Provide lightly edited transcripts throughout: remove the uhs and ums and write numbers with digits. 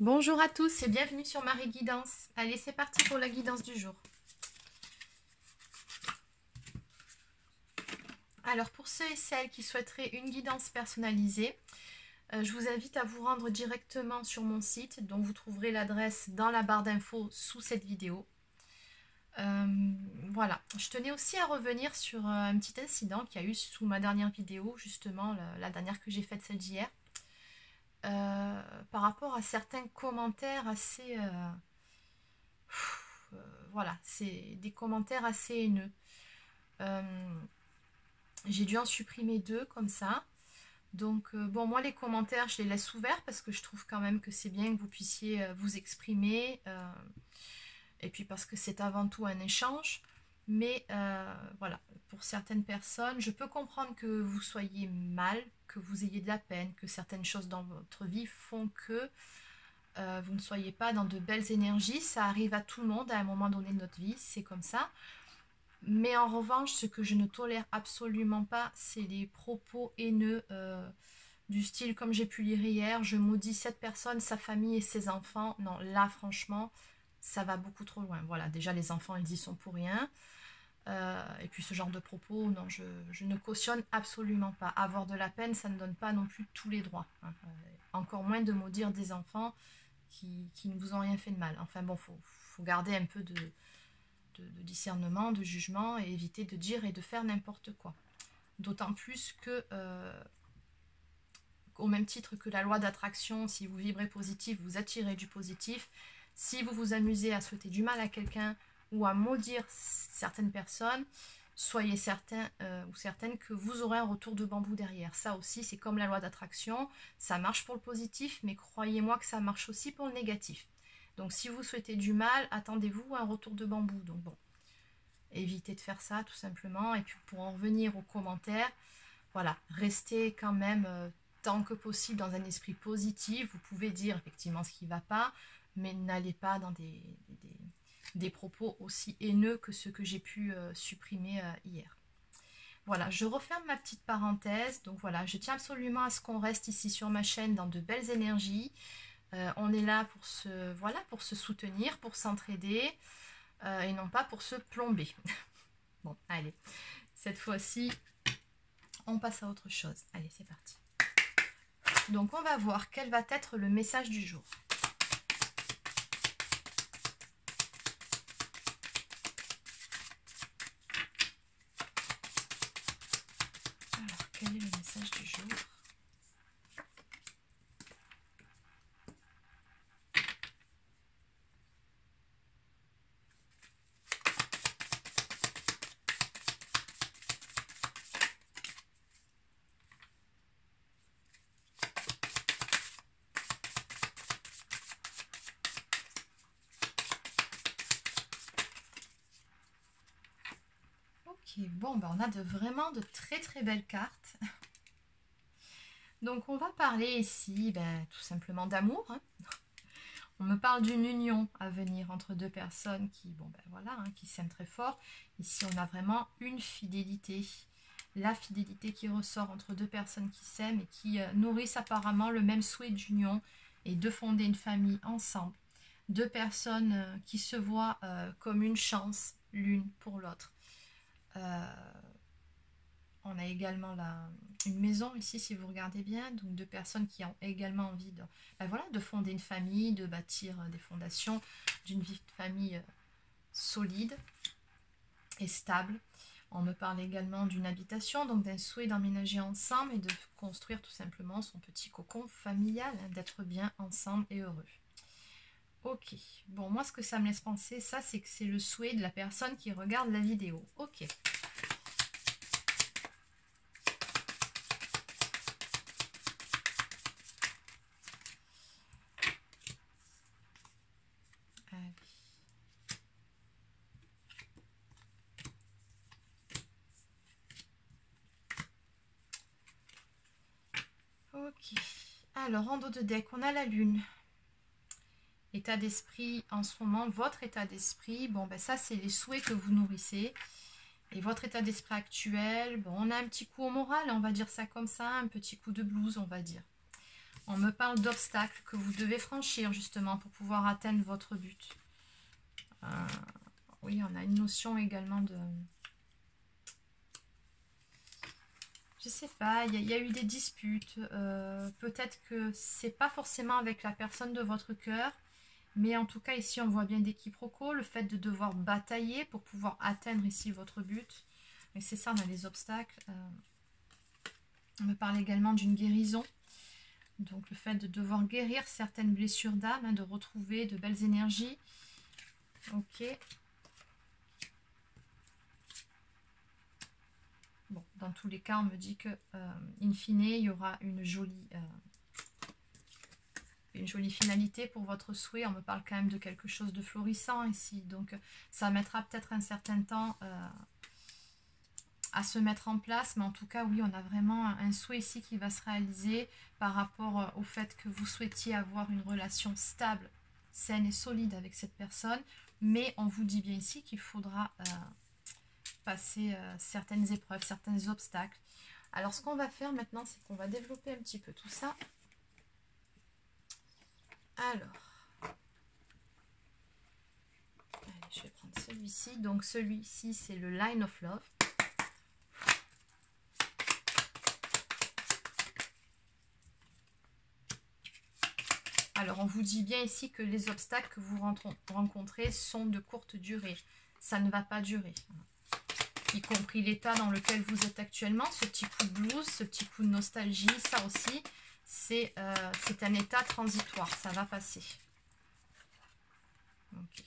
Bonjour à tous et bienvenue sur Marie Guidance. Allez, c'est parti pour la guidance du jour. Alors, pour ceux et celles qui souhaiteraient une guidance personnalisée, je vous invite à vous rendre directement sur mon site, dont vous trouverez l'adresse dans la barre d'infos sous cette vidéo. Voilà, je tenais aussi à revenir sur un petit incident qu'il y a eu sous ma dernière vidéo, justement la dernière que j'ai faite, celle d'hier. Par rapport à certains commentaires assez... voilà, c'est des commentaires assez haineux. J'ai dû en supprimer 2 comme ça. Donc, bon, moi, les commentaires, je les laisse ouverts parce que je trouve quand même que c'est bien que vous puissiez vous exprimer. Et puis parce que c'est avant tout un échange. Mais voilà, pour certaines personnes, je peux comprendre que vous soyez mal, que vous ayez de la peine, que certaines choses dans votre vie font que vous ne soyez pas dans de belles énergies. Ça arrive à tout le monde à un moment donné de notre vie, c'est comme ça. Mais en revanche, ce que je ne tolère absolument pas, c'est les propos haineux du style, comme j'ai pu lire hier, je maudis cette personne, sa famille et ses enfants. Non, là, franchement, ça va beaucoup trop loin. Voilà, déjà, les enfants, ils y sont pour rien. Et puis ce genre de propos, non, je ne cautionne absolument pas. Avoir de la peine, ça ne donne pas non plus tous les droits. Hein. Encore moins de maudire des enfants qui ne vous ont rien fait de mal. Enfin bon, faut garder un peu de discernement, de jugement et éviter de dire et de faire n'importe quoi. D'autant plus que, au même titre que la loi d'attraction, si vous vibrez positif, vous attirez du positif. Si vous vous amusez à souhaiter du mal à quelqu'un ou à maudire certaines personnes, soyez certain ou certaine que vous aurez un retour de bambou derrière. Ça aussi, c'est comme la loi d'attraction, ça marche pour le positif, mais croyez-moi que ça marche aussi pour le négatif. Donc si vous souhaitez du mal, attendez-vous à un retour de bambou. Donc bon, évitez de faire ça tout simplement. Et puis pour en revenir aux commentaires, voilà, restez quand même tant que possible dans un esprit positif. Vous pouvez dire effectivement ce qui ne va pas, mais n'allez pas dans des propos aussi haineux que ceux que j'ai pu supprimer hier. Voilà, je referme ma petite parenthèse. Donc voilà, je tiens absolument à ce qu'on reste ici sur ma chaîne dans de belles énergies. On est là pour pour se soutenir, pour s'entraider et non pas pour se plomber. Bon, allez, cette fois-ci, on passe à autre chose. Allez, c'est parti. Donc, on va voir quel va être le message du jour. Alors, quel est le message du jour ? Ok, bon, ben on a vraiment de très très belles cartes. Donc on va parler ici tout simplement d'amour. Hein. On me parle d'une union à venir entre 2 personnes qui, qui s'aiment très fort. Ici on a vraiment une fidélité. La fidélité qui ressort entre 2 personnes qui s'aiment et qui nourrissent apparemment le même souhait d'union et de fonder une famille ensemble. 2 personnes qui se voient comme une chance l'une pour l'autre. On a également une maison ici, si vous regardez bien, donc 2 personnes qui ont également envie de fonder une famille, de bâtir des fondations d'une vie de famille solide et stable. On me parle également d'une habitation, donc d'un souhait d'emménager ensemble et de construire tout simplement son petit cocon familial, hein, d'être bien ensemble et heureux. Ok, bon, moi ce que ça me laisse penser, ça c'est que c'est le souhait de la personne qui regarde la vidéo. Ok. Allez. Ok, alors en dos de deck, on a la lune. État d'esprit en ce moment, votre état d'esprit, bon ça c'est les souhaits que vous nourrissez. Et votre état d'esprit actuel, bon on a un petit coup au moral, on va dire ça comme ça, un petit coup de blues on va dire. On me parle d'obstacles que vous devez franchir justement pour pouvoir atteindre votre but. Oui, on a une notion également de... Je sais pas, il y a eu des disputes. Peut-être que c'est pas forcément avec la personne de votre cœur. Mais en tout cas, ici, on voit bien des quiproquos. Le fait de devoir batailler pour pouvoir atteindre ici votre but. Et c'est ça, on a les obstacles. On me parle également d'une guérison. Donc, le fait de devoir guérir certaines blessures d'âme, hein, de retrouver de belles énergies. Ok. Bon, dans tous les cas, on me dit que, in fine, il y aura une jolie finalité pour votre souhait. On me parle quand même de quelque chose de florissant ici. Donc, ça mettra peut-être un certain temps à se mettre en place. Mais en tout cas, oui, on a vraiment un souhait ici qui va se réaliser par rapport au fait que vous souhaitiez avoir une relation stable, saine et solide avec cette personne. Mais on vous dit bien ici qu'il faudra passer certaines épreuves, certains obstacles. Alors, ce qu'on va faire maintenant, c'est qu'on va développer un petit peu tout ça. Alors, allez, je vais prendre celui-ci. Donc, celui-ci, c'est le Line of Love. Alors, on vous dit bien ici que les obstacles que vous rencontrez sont de courte durée. Ça ne va pas durer. Y compris l'état dans lequel vous êtes actuellement, ce petit coup de blues, ce petit coup de nostalgie, ça aussi, c'est un état transitoire, ça va passer. Okay.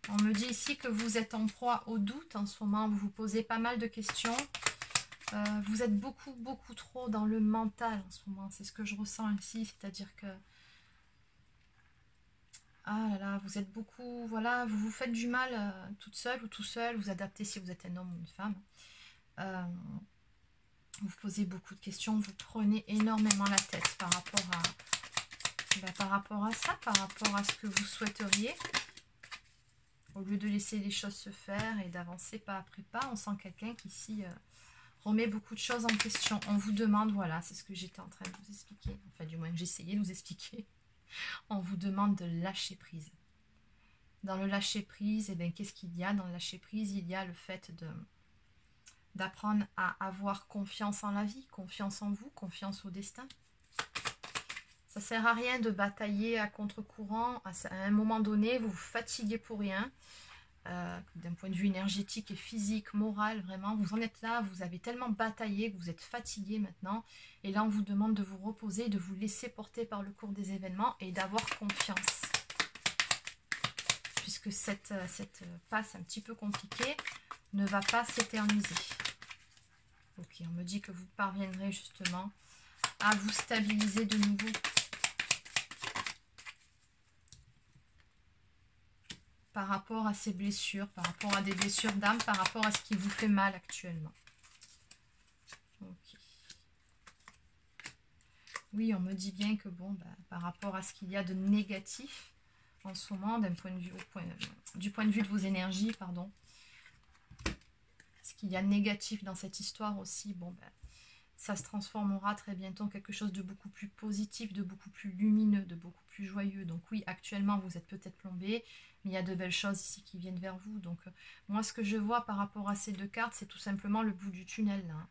On me dit ici que vous êtes en proie au doute en ce moment, vous vous posez pas mal de questions. Vous êtes beaucoup trop dans le mental en ce moment, c'est ce que je ressens ici, c'est-à-dire que ah là là, vous êtes beaucoup, voilà, vous vous faites du mal toute seule ou tout seul, vous adaptez si vous êtes un homme ou une femme. Vous posez beaucoup de questions, vous prenez énormément la tête par rapport à, par rapport à ça, par rapport à ce que vous souhaiteriez. Au lieu de laisser les choses se faire et d'avancer pas après pas, on sent quelqu'un qui ici remet beaucoup de choses en question. On vous demande, voilà, c'est ce que j'étais en train de vous expliquer, enfin du moins que j'essayais de vous expliquer. On vous demande de lâcher prise. Dans le lâcher prise, eh bien, qu'est-ce qu'il y a? Dans le lâcher prise, il y a le fait d'apprendre à avoir confiance en la vie, confiance en vous, confiance au destin. Ça ne sert à rien de batailler à contre-courant. À un moment donné, vous vous fatiguez pour rien. D'un point de vue énergétique et physique, moral, vraiment, vous en êtes là, vous avez tellement bataillé que vous êtes fatigué maintenant. Et là, on vous demande de vous reposer, de vous laisser porter par le cours des événements et d'avoir confiance. Puisque cette passe un petit peu compliquée ne va pas s'éterniser. Ok, on me dit que vous parviendrez justement à vous stabiliser de nouveau. Par rapport à ces blessures, par rapport à des blessures d'âme, par rapport à ce qui vous fait mal actuellement. Okay. Oui, on me dit bien que bon, par rapport à ce qu'il y a de négatif en ce moment, du point de vue de vos énergies, pardon, ce qu'il y a de négatif dans cette histoire aussi, bon, ça se transformera très bientôt en quelque chose de beaucoup plus positif, de beaucoup plus lumineux, de beaucoup plus joyeux. Donc oui, actuellement, vous êtes peut-être plombé, mais il y a de belles choses ici qui viennent vers vous. Donc moi, ce que je vois par rapport à ces deux cartes, c'est tout simplement le bout du tunnel. Là.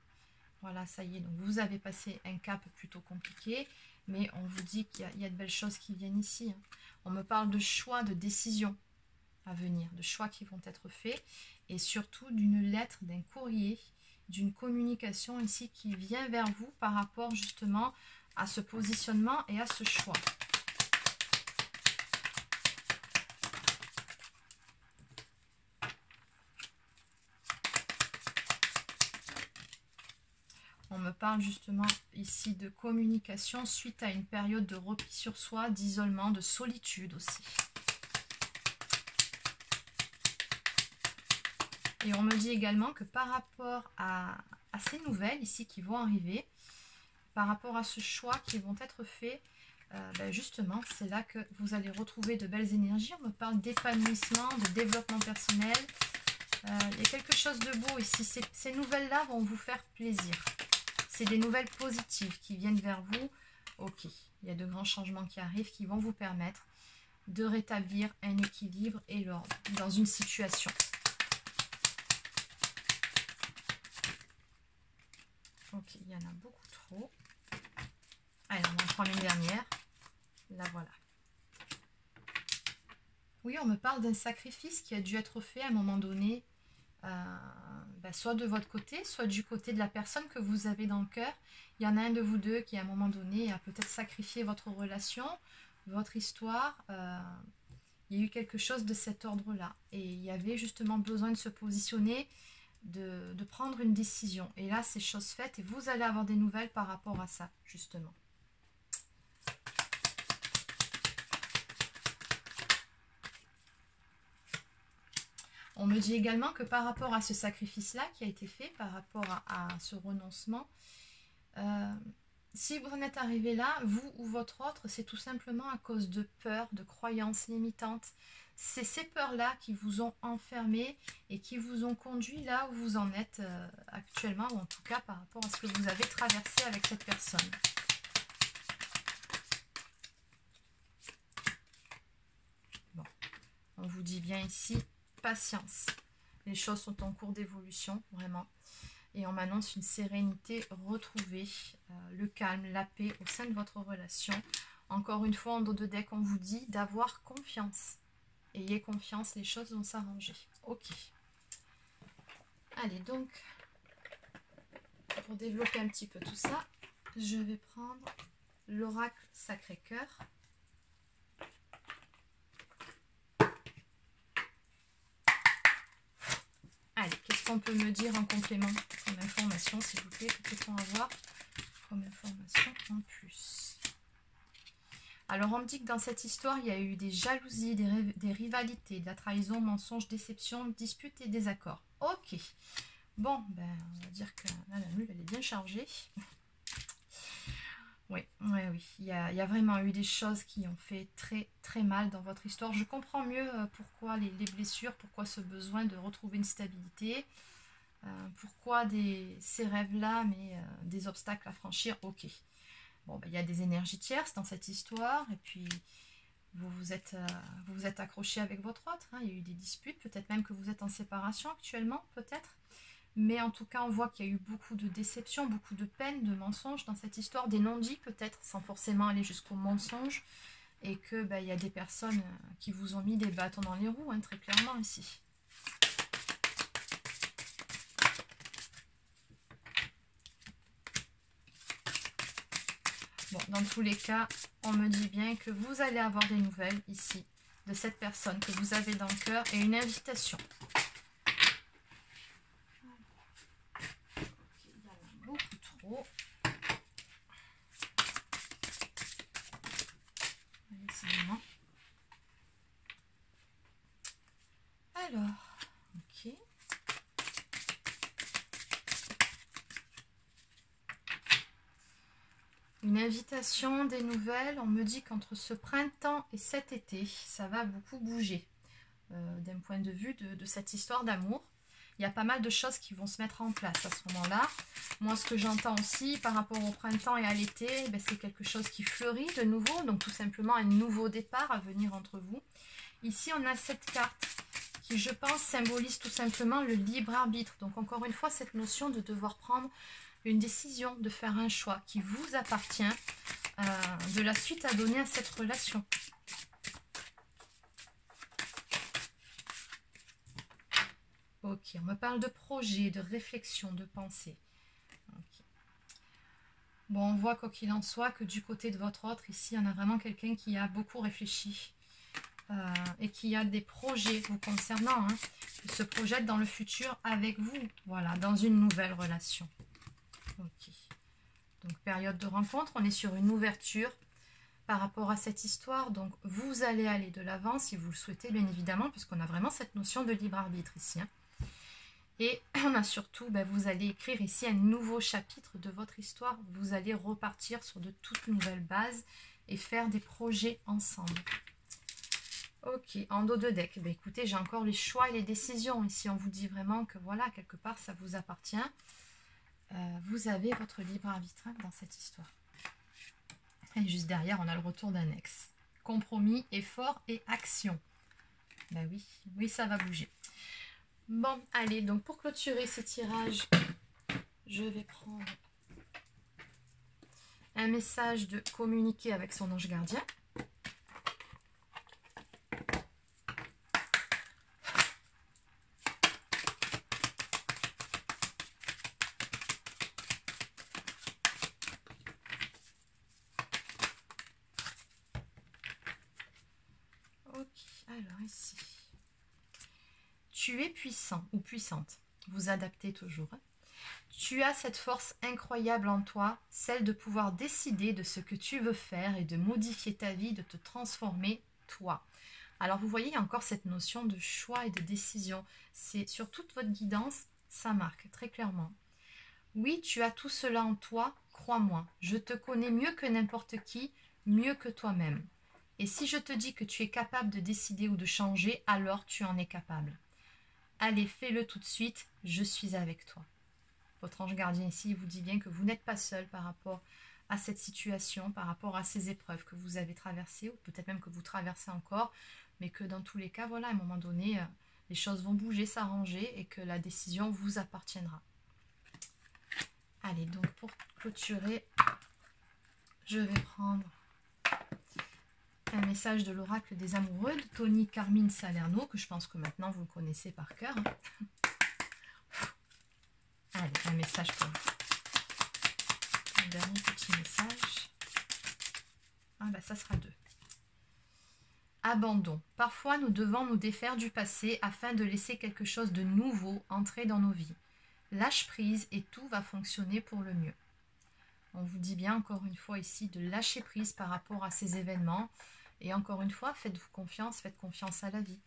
Voilà, ça y est. Donc vous avez passé un cap plutôt compliqué, mais on vous dit qu'il y a de belles choses qui viennent ici. Hein. On me parle de choix, de décisions à venir, de choix qui vont être faits, et surtout d'une lettre, d'un courrier, d'une communication ici qui vient vers vous par rapport justement à ce positionnement et à ce choix. On me parle justement ici de communication suite à une période de repli sur soi, d'isolement, de solitude aussi. Et on me dit également que par rapport à ces nouvelles ici qui vont arriver, par rapport à ce choix qui vont être faits, justement, c'est là que vous allez retrouver de belles énergies. On me parle d'épanouissement, de développement personnel. Il y a quelque chose de beau ici. Ces nouvelles-là vont vous faire plaisir. C'est des nouvelles positives qui viennent vers vous. Ok, il y a de grands changements qui arrivent qui vont vous permettre de rétablir un équilibre et l'ordre dans une situation. Ok, il y en a beaucoup trop. Allez, on en prend une dernière. La voilà. Oui, on me parle d'un sacrifice qui a dû être fait à un moment donné, soit de votre côté, soit du côté de la personne que vous avez dans le cœur. Il y en a un de vous deux qui, à un moment donné, a peut-être sacrifié votre relation, votre histoire. Il y a eu quelque chose de cet ordre-là. Et il y avait justement besoin de se positionner, de prendre une décision. Et là, c'est chose faite et vous allez avoir des nouvelles par rapport à ça, justement. On me dit également que par rapport à ce sacrifice-là qui a été fait, par rapport à ce renoncement, si vous en êtes arrivé là, vous ou votre autre, c'est tout simplement à cause de peurs, de croyances limitantes. C'est ces peurs-là qui vous ont enfermé et qui vous ont conduit là où vous en êtes actuellement, ou en tout cas par rapport à ce que vous avez traversé avec cette personne. Bon, on vous dit bien ici, patience. Les choses sont en cours d'évolution, vraiment. Et on m'annonce une sérénité retrouvée, le calme, la paix au sein de votre relation. Encore une fois, en dos de deck, on vous dit d'avoir confiance. Ayez confiance, les choses vont s'arranger. Ok. Allez, donc, pour développer un petit peu tout ça, je vais prendre l'oracle Sacré-Cœur. Allez, qu'est-ce qu'on peut me dire en complément comme information, s'il vous plaît? Que peut-on avoir comme information en plus? Alors, on me dit que dans cette histoire, il y a eu des jalousies, des rivalités, de la trahison, mensonge, déception, disputes et désaccords. Ok. Bon, ben, on va dire que là, la mule, elle est bien chargée. Oui. Il y a vraiment eu des choses qui ont fait très, très mal dans votre histoire. Je comprends mieux pourquoi les blessures, pourquoi ce besoin de retrouver une stabilité, pourquoi ces rêves-là, mais des obstacles à franchir. Ok. Bon, ben, il y a des énergies tierces dans cette histoire, et puis vous vous êtes accroché avec votre autre, hein. Il y a eu des disputes, peut-être même que vous êtes en séparation actuellement, peut-être. Mais en tout cas, on voit qu'il y a eu beaucoup de déceptions, beaucoup de peines, de mensonges dans cette histoire, des non-dits peut-être, sans forcément aller jusqu'au mensonge, et que ben, il y a des personnes qui vous ont mis des bâtons dans les roues, hein, très clairement ici. Bon, dans tous les cas, on me dit bien que vous allez avoir des nouvelles ici de cette personne que vous avez dans le cœur et une invitation. Okay, il y en a beaucoup trop. Décidément. Alors, ok. Une invitation, des nouvelles. On me dit qu'entre ce printemps et cet été, ça va beaucoup bouger. D'un point de vue de cette histoire d'amour. Il y a pas mal de choses qui vont se mettre en place à ce moment-là. Moi, ce que j'entends aussi par rapport au printemps et à l'été, ben, c'est quelque chose qui fleurit de nouveau. Donc, tout simplement, un nouveau départ à venir entre vous. Ici, on a cette carte qui, je pense, symbolise tout simplement le libre arbitre. Donc, encore une fois, cette notion de devoir prendre une décision, de faire un choix qui vous appartient, de la suite à donner à cette relation. Ok, on me parle de projet, de réflexion, de pensée. Okay. Bon, on voit quoi qu'il en soit que du côté de votre autre, ici, on a vraiment quelqu'un qui a beaucoup réfléchi et qui a des projets vous concernant, hein, qui se projette dans le futur avec vous, voilà, dans une nouvelle relation. Ok. Donc, période de rencontre, on est sur une ouverture par rapport à cette histoire. Donc, vous allez aller de l'avant si vous le souhaitez, bien évidemment, puisqu'on a vraiment cette notion de libre arbitre ici, hein. Et on a surtout, ben, vous allez écrire ici un nouveau chapitre de votre histoire. Vous allez repartir sur de toutes nouvelles bases et faire des projets ensemble. Ok, en dos de deck, ben, écoutez, j'ai encore les choix et les décisions. Ici, on vous dit vraiment que voilà, quelque part, ça vous appartient. vous avez votre libre arbitre dans cette histoire. Et juste derrière, on a le retour d'un ex. Compromis, effort et action. Ben oui, oui, ça va bouger. Bon, allez, donc pour clôturer ces tirages, je vais prendre un message de communiquer avec son ange gardien. Ok, alors ici. Tu es puissant ou puissante. Vous adaptez toujours. Hein. Tu as cette force incroyable en toi, celle de pouvoir décider de ce que tu veux faire et de modifier ta vie, de te transformer toi. Alors vous voyez, il y a encore cette notion de choix et de décision. C'est sur toute votre guidance, ça marque très clairement. Oui, tu as tout cela en toi, crois-moi. Je te connais mieux que n'importe qui, mieux que toi-même. Et si je te dis que tu es capable de décider ou de changer, alors tu en es capable. Allez, fais-le tout de suite, je suis avec toi. Votre ange gardien ici vous dit bien que vous n'êtes pas seul par rapport à cette situation, par rapport à ces épreuves que vous avez traversées, ou peut-être même que vous traversez encore, mais que dans tous les cas, voilà, à un moment donné, les choses vont bouger, s'arranger, et que la décision vous appartiendra. Allez, donc pour clôturer, je vais prendre un message de l'oracle des amoureux de Tony Carmine Salerno, que je pense que maintenant vous le connaissez par cœur. Allez, un message pour vous. Un dernier petit message. Ah bah ça sera 2. Abandon. Parfois nous devons nous défaire du passé afin de laisser quelque chose de nouveau entrer dans nos vies. Lâche prise et tout va fonctionner pour le mieux. On vous dit bien encore une fois ici de lâcher prise par rapport à ces événements. Et encore une fois, faites-vous confiance, faites confiance à la vie.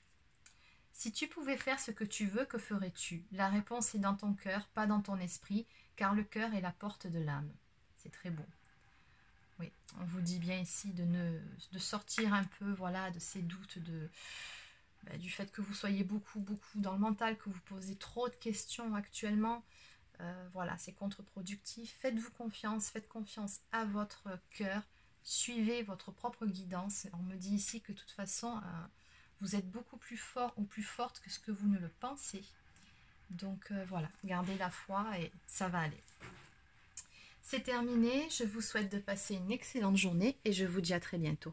Si tu pouvais faire ce que tu veux, que ferais-tu? La réponse est dans ton cœur, pas dans ton esprit, car le cœur est la porte de l'âme. C'est très beau. Oui, on vous dit bien ici de sortir un peu, voilà, de ces doutes, du fait que vous soyez beaucoup dans le mental, que vous posez trop de questions actuellement. Voilà, c'est contre-productif. Faites-vous confiance, faites confiance à votre cœur. Suivez votre propre guidance. On me dit ici que de toute façon, vous êtes beaucoup plus fort ou plus forte que ce que vous ne le pensez. Donc voilà, gardez la foi et ça va aller. C'est terminé. Je vous souhaite de passer une excellente journée et je vous dis à très bientôt.